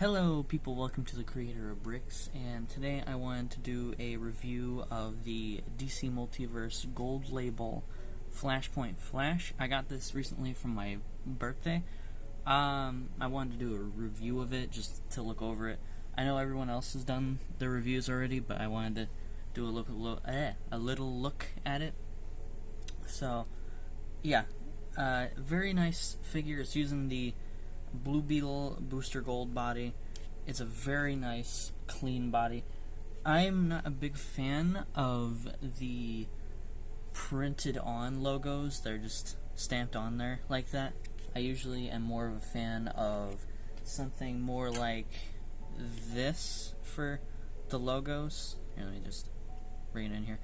Hello people, welcome to the creator of Bricks, and today I wanted to do a review of the DC Multiverse Gold Label Flashpoint Flash. I got this recently from my birthday. I wanted to do a review of it just to look over it. I know everyone else has done their reviews already, but I wanted to do a little look at it. So, yeah, very nice figure. It's using the Blue Beetle Booster Gold body. It's a very nice, clean body. I'm not a big fan of the printed on logos. They're just stamped on there like that. I usually am more of a fan of something more like this for the logos. Here, let me just bring it in here.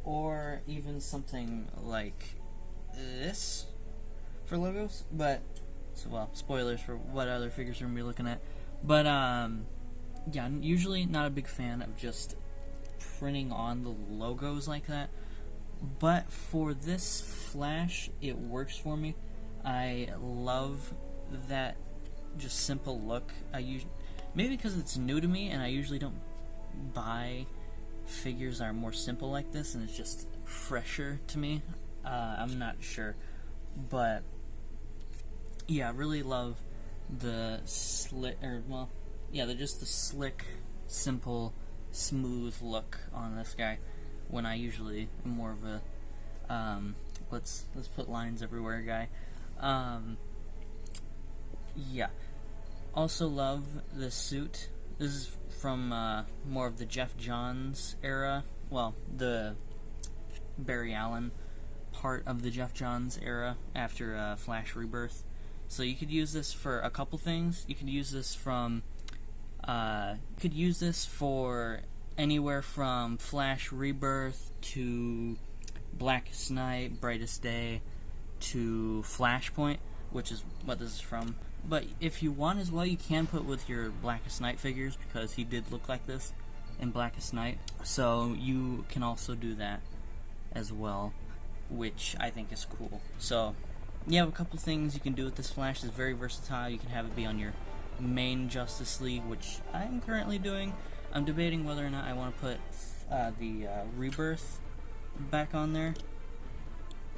Or even something like this for logos, but so, well, spoilers for what other figures we're going to be looking at. But, yeah, I'm usually not a big fan of just printing on the logos like that. But for this Flash, it works for me. I love that just simple look. Maybe because it's new to me, and I usually don't buy figures that are more simple like this, and it's just fresher to me. I'm not sure. But yeah, I really love the just the slick, simple, smooth look on this guy. When I usually am more of a let's put lines everywhere guy. Yeah. Also love the suit. This is from more of the Jeff Johns era. Well, the Barry Allen part of the Jeff Johns era after Flash Rebirth. So you could use this for a couple things. You could use this for anywhere from Flash Rebirth to Blackest Night, Brightest Day to Flashpoint, which is what this is from. But if you want as well, you can put with your Blackest Night figures, because he did look like this in Blackest Night. So you can also do that as well, which I think is cool. So you have a couple things you can do with this Flash. It's very versatile. You can have it be on your main Justice League, which I'm currently doing. I'm debating whether or not I want to put the Rebirth back on there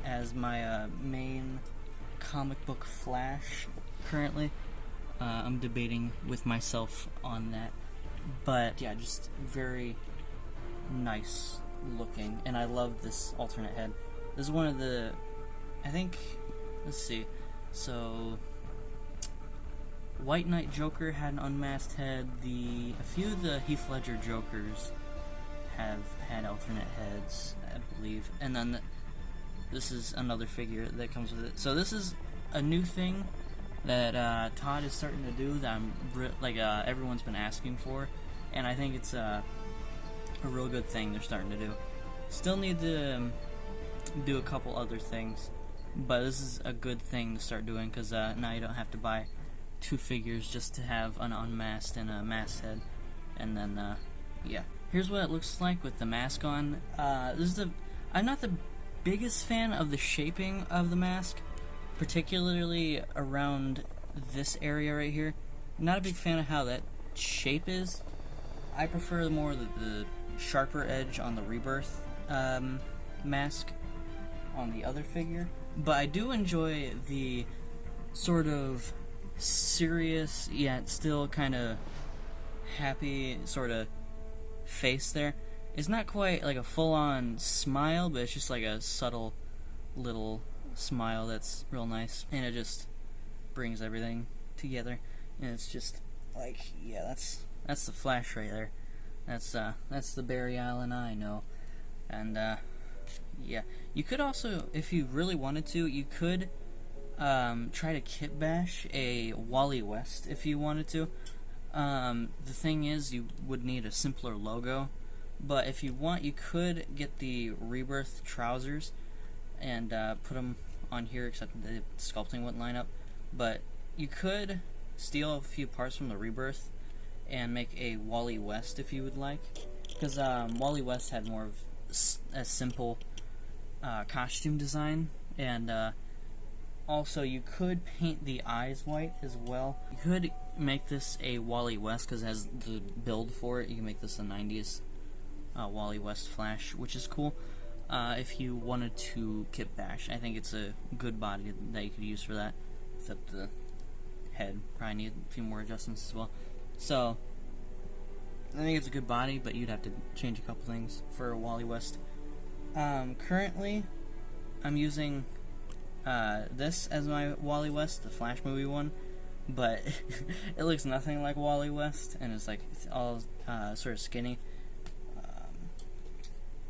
as my main comic book Flash currently. I'm debating with myself on that. But yeah, just very nice looking, and I love this alternate head. This is one of the, I think, let's see, so White Knight Joker had an unmasked head. A few of the Heath Ledger Jokers have had alternate heads, I believe. And then this is another figure that comes with it. So this is a new thing that Todd is starting to do that everyone's been asking for, and I think it's a real good thing they're starting to do. Still need to do a couple other things, but this is a good thing to start doing, because now you don't have to buy two figures just to have an unmasked and a masked head. And then, yeah. Here's what it looks like with the mask on. I'm not the biggest fan of the shaping of the mask, particularly around this area right here. Not a big fan of how that shape is. I prefer more the sharper edge on the Rebirth mask on the other figure. But I do enjoy the sort of serious, yet still kind of happy sort of face there. It's not quite like a full-on smile, but it's just like a subtle little smile that's real nice, and it just brings everything together. And it's just like, yeah, that's the Flash right there. That's the Barry Allen I know. And yeah, you could also, if you really wanted to, you could try to kit bash a Wally West if you wanted to. The thing is, you would need a simpler logo, but if you want, you could get the Rebirth trousers and put them on here, except the sculpting wouldn't line up. But you could steal a few parts from the Rebirth and make a Wally West if you would like, because Wally West had more of a simple costume design, and also you could paint the eyes white as well. You could make this a Wally West because it has the build for it. You can make this a 90s Wally West Flash, which is cool. If you wanted to kit bash, I think it's a good body that you could use for that. Except the head probably need a few more adjustments as well. So I think it's a good body, but you'd have to change a couple things for a Wally West. Currently, I'm using this as my Wally West, the Flash movie one, but it looks nothing like Wally West, and it's all sort of skinny.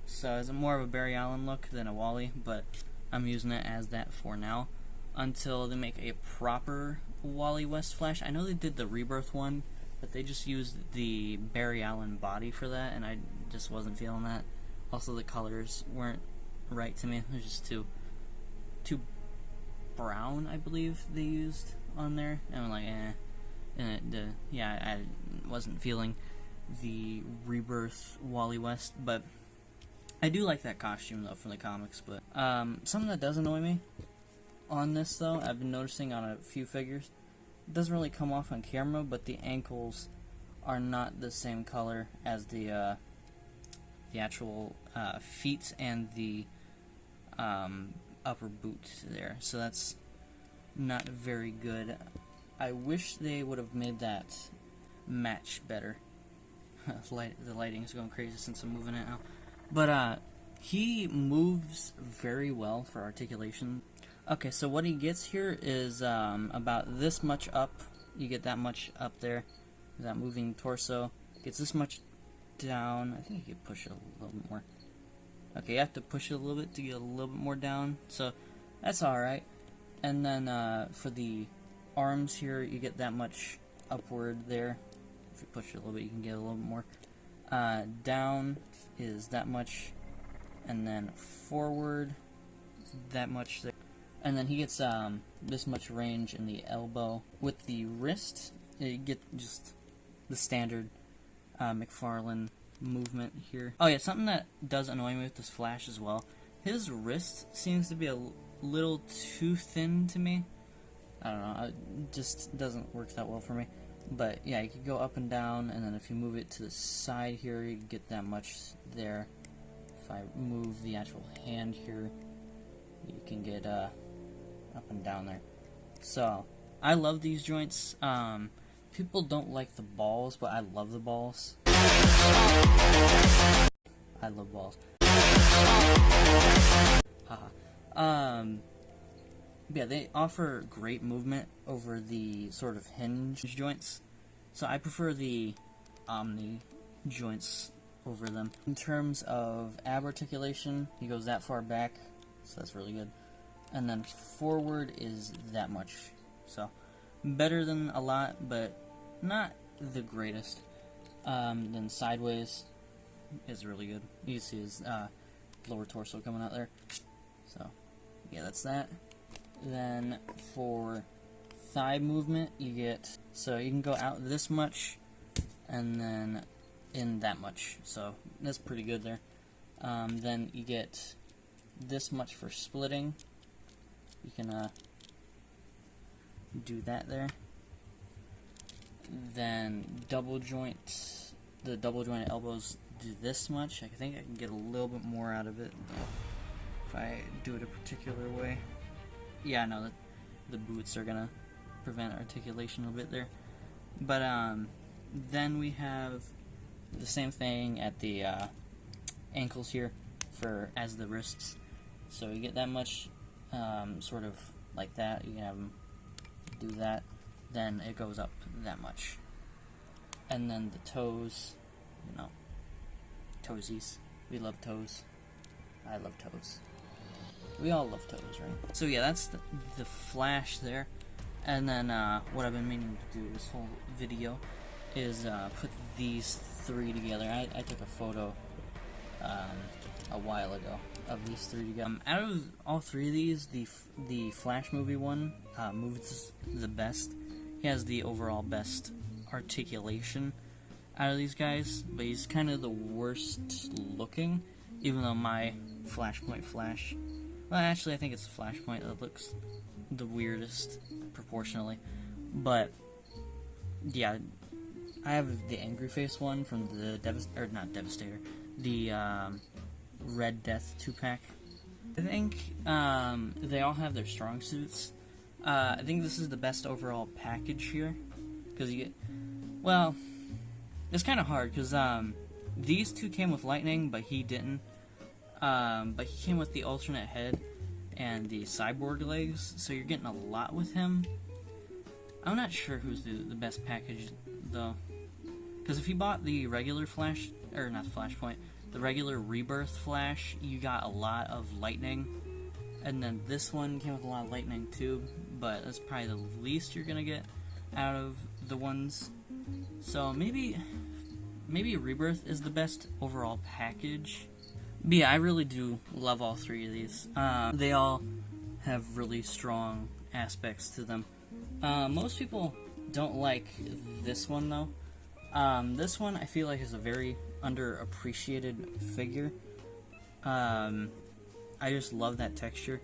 So it's more of a Barry Allen look than a Wally, but I'm using it as that for now until they make a proper Wally West Flash. I know they did the Rebirth one, but they just used the Barry Allen body for that, and I just wasn't feeling that. Also, the colors weren't right to me. They're just too brown, I believe they used on there. And I'm like, And I wasn't feeling the Rebirth Wally West, but I do like that costume though from the comics. But something that does annoy me on this though, I've been noticing on a few figures, it doesn't really come off on camera, but the ankles are not the same color as the actual feet and the upper boot there. So that's not very good. I wish they would have made that match better. The lighting is going crazy since I'm moving it now. But he moves very well for articulation. Okay, so what he gets here is about this much up. You get that much up there. That moving torso. Gets this much down. I think you could push it a little bit more. Okay, you have to push it a little bit to get a little bit more down. So that's alright. And then for the arms here, you get that much upward there. If you push it a little bit, you can get a little bit more. Down is that much, and then forward that much there. And then he gets this much range in the elbow. With the wrist, you get just the standard McFarlane movement here. Oh yeah, something that does annoy me with this Flash as well. His wrist seems to be a little too thin to me. I don't know, it just doesn't work that well for me. But yeah, you can go up and down, and then if you move it to the side here, you get that much there. If I move the actual hand here, you can get up and down there. So I love these joints. People don't like the balls, but I love the balls. I love balls. Haha. Yeah, they offer great movement over the sort of hinge joints. So I prefer the Omni joints over them. In terms of ab articulation, he goes that far back, so that's really good. And then forward is that much. So better than a lot, but not the greatest. Then sideways is really good. You can see his lower torso coming out there. So yeah, that's that. Then for thigh movement, you get, so you can go out this much and then in that much. So that's pretty good there. Then you get this much for splitting. You can do that there. Then double joint, the double jointed elbows do this much. I think I can get a little bit more out of it if I do it a particular way. Yeah, no, the boots are gonna prevent articulation a bit there. But then we have the same thing at the ankles here for as the wrists. So you get that much, sort of like that. You can have them do that. Then it goes up that much. And then the toes, you know, toesies. We love toes. I love toes. We all love toes, right? So yeah, that's the Flash there. And then what I've been meaning to do this whole video is put these three together. I took a photo a while ago of these three together. Out of all three of these, the Flash movie one moves the best. He has the overall best articulation out of these guys, but he's kind of the worst looking, even though my Flashpoint Flash, well, actually I think it's the Flashpoint that looks the weirdest proportionally, but yeah, I have the Angry Face one from the not Devastator, the Red Death 2-pack. I think they all have their strong suits. I think this is the best overall package here, because you get, well, it's kind of hard, because these two came with lightning, but he didn't. But he came with the alternate head and the cyborg legs, so you're getting a lot with him. I'm not sure who's the best package, though. Because if you bought the regular Flash, or not Flashpoint, the regular Rebirth Flash, you got a lot of lightning. And then this one came with a lot of lightning too, but that's probably the least you're gonna get out of the ones. So maybe Rebirth is the best overall package. But yeah, I really do love all three of these. They all have really strong aspects to them. Most people don't like this one though. This one I feel like is a very underappreciated figure. I just love that texture.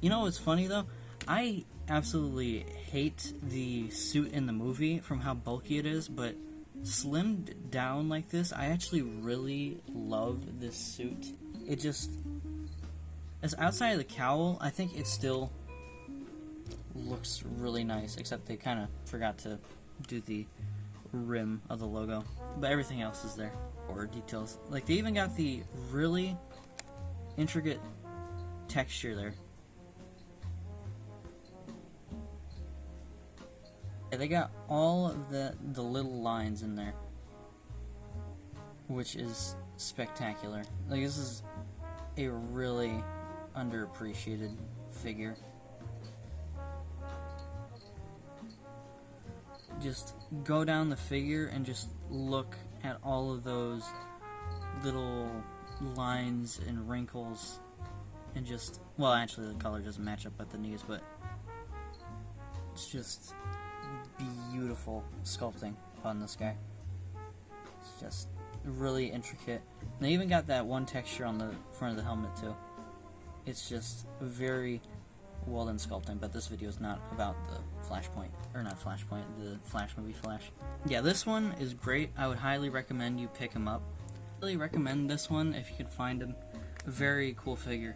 You know what's funny though? I absolutely hate the suit in the movie from how bulky it is, but slimmed down like this, I actually really love this suit. It just, as outside of the cowl, I think it still looks really nice, except they kind of forgot to do the rim of the logo, but everything else is there, or details. Like, they even got the really intricate texture there. Yeah, they got all of the little lines in there, which is spectacular. Like, this is a really underappreciated figure. Just go down the figure and just look at all of those little lines and wrinkles, and just, well, actually the color doesn't match up at the knees, but it's just beautiful sculpting on this guy. It's just really intricate. And they even got that one texture on the front of the helmet too. It's just very well done sculpting, but this video is not about the Flashpoint, or not Flashpoint, the Flash movie Flash. Yeah, this one is great. I would highly recommend you pick him up. Really recommend this one if you could find him. A very cool figure.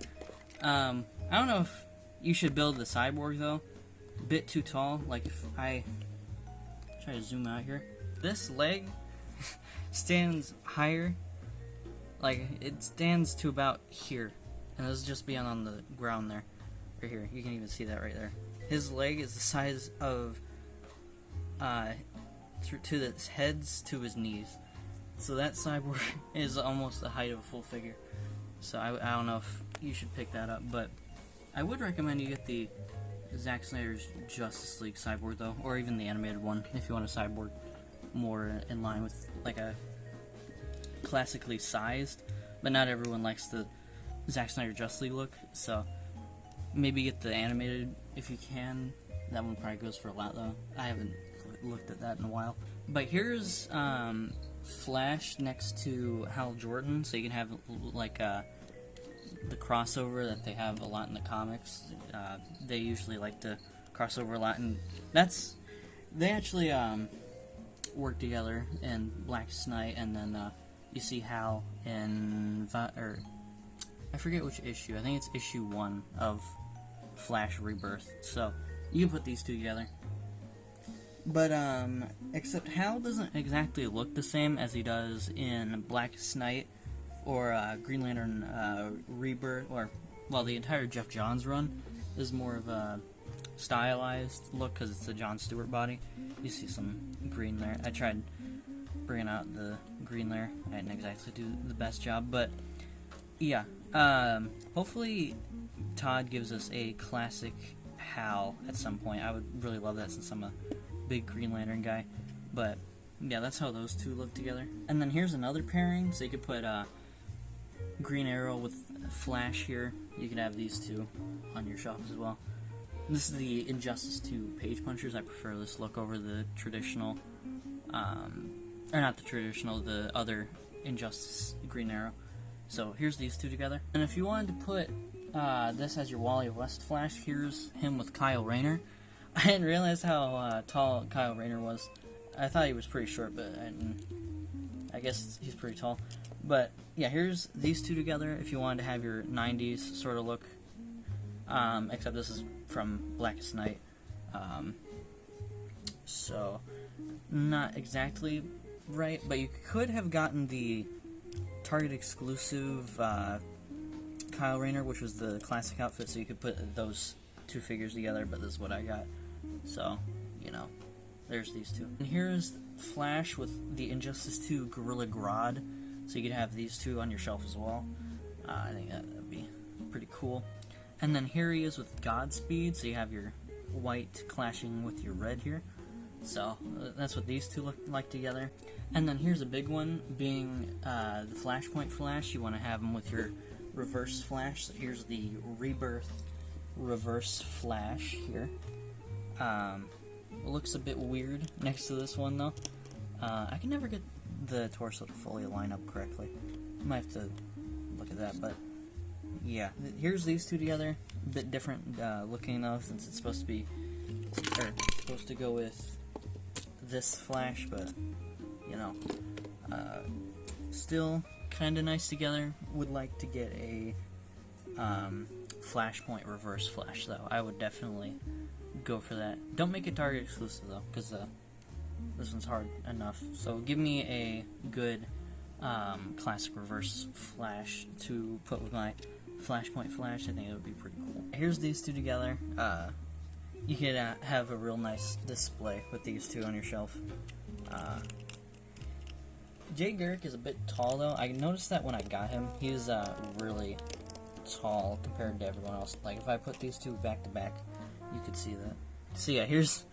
I don't know if you should build the cyborg though. A bit too tall. Like, if I try to zoom out here, this leg stands higher. Like, it stands to about here, and this is just beyond on the ground there. Right here, you can even see that right there. His leg is the size of to his heads to his knees. So that cyborg is almost the height of a full figure. So I don't know if you should pick that up, but I would recommend you get the Zack Snyder's Justice League cyborg though, or even the animated one if you want a cyborg more in line with like a classically sized. But not everyone likes the Zack Snyder Justice League look, so maybe get the animated if you can. That one probably goes for a lot though. I haven't looked at that in a while. But here's Flash next to Hal Jordan, so you can have like the crossover that they have a lot in the comics. They usually like to cross over a lot, and they actually work together in Blackest Night, and then you see Hal in I forget which issue. I think it's issue 1 of Flash Rebirth. So you can put these two together. But except Hal doesn't exactly look the same as he does in Blackest Night or Green Lantern Rebirth, or, well, the entire Jeff Johns run is more of a stylized look because it's the John Stewart body. You see some green there. I tried bringing out the green there. I didn't exactly do the best job, but yeah. Hopefully Todd gives us a classic Hal at some point. I would really love that since I'm a big Green Lantern guy. But yeah, that's how those two look together. And then here's another pairing, so you could put Green Arrow with Flash here. You could have these two on your shelf as well. This is the Injustice 2 Page Punchers. I prefer this look over the traditional, or not the traditional, the other Injustice Green Arrow. So here's these two together. And if you wanted to put this as your Wally West Flash, here's him with Kyle Rayner. I didn't realize how tall Kyle Rayner was. I thought he was pretty short, but I guess he's pretty tall. But yeah, here's these two together if you wanted to have your 90s sort of look. Except this is from Blackest Night. So, not exactly right, but you could have gotten the Target exclusive Kyle Rayner, which was the classic outfit, so you could put those two figures together, but this is what I got. So, you know, there's these two. And here's Flash with the Injustice 2 Gorilla Grodd, so you could have these two on your shelf as well. I think that would be pretty cool. And then here he is with Godspeed, so you have your white clashing with your red here. So that's what these two look like together. And then here's a big one, being the Flashpoint Flash. You want to have them with your Reverse Flash. So here's the Rebirth Reverse Flash here. It looks a bit weird next to this one though. I can never get the torso to fully line up correctly. Might have to look at that, but yeah. Here's these two together. A bit different looking though, since it's supposed to be, or supposed to go with this Flash, but you know, still kind of nice together. Would like to get a Flashpoint Reverse Flash though. I would definitely go for that. Don't make it Target exclusive though, because this one's hard enough. So give me a good classic Reverse Flash to put with my Flashpoint Flash. I think it would be pretty cool. Here's these two together. You could have a real nice display with these two on your shelf. Jay Garrick is a bit tall though. I noticed that when I got him, he's really tall compared to everyone else. Like if I put these two back to back, you could see that. So yeah, here's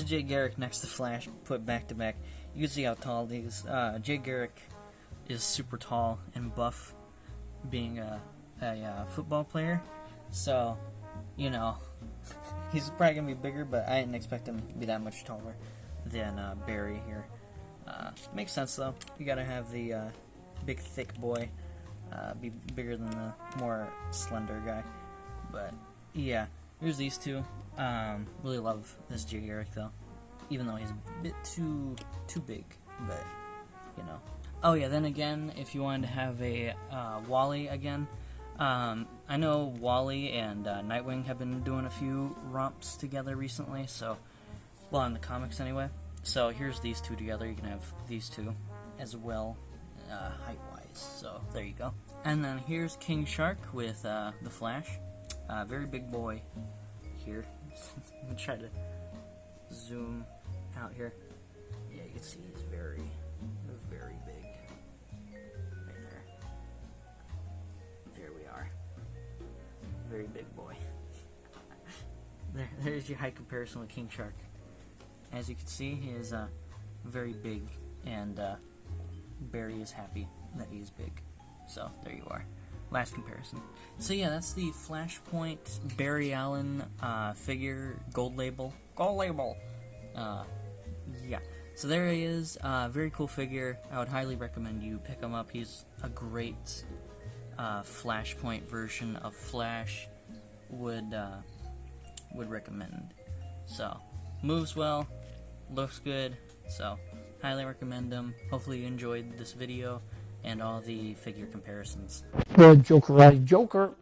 Jay Garrick next to Flash, put back to back. You can see how tall these. Jay Garrick is super tall and buff, being a football player. So, you know, he's probably gonna be bigger, but I didn't expect him to be that much taller than Barry here. Makes sense though. You gotta have the big thick boy be bigger than the more slender guy. But yeah, here's these two. Really love this Jay Garrick though, even though he's a bit too big. But you know. Oh yeah, then again, if you wanted to have a Wally again. I know Wally and Nightwing have been doing a few romps together recently, so, well, in the comics anyway. So here's these two together. You can have these two as well, height-wise. So there you go. And then here's King Shark with the Flash. Very big boy here. I'm gonna try to zoom out here. Yeah, you can see he's very, very big. Very big boy. There's your height comparison with King Shark. As you can see, he is very big, and Barry is happy that he is big. So there you are. Last comparison. So yeah, that's the Flashpoint Barry Allen figure, gold label. Gold label. Yeah. So there he is. Very cool figure. I would highly recommend you pick him up. He's a great Flashpoint version of Flash. Would recommend. So moves well, looks good. So highly recommend him. Hopefully you enjoyed this video and all the figure comparisons. Good Joker, Joker.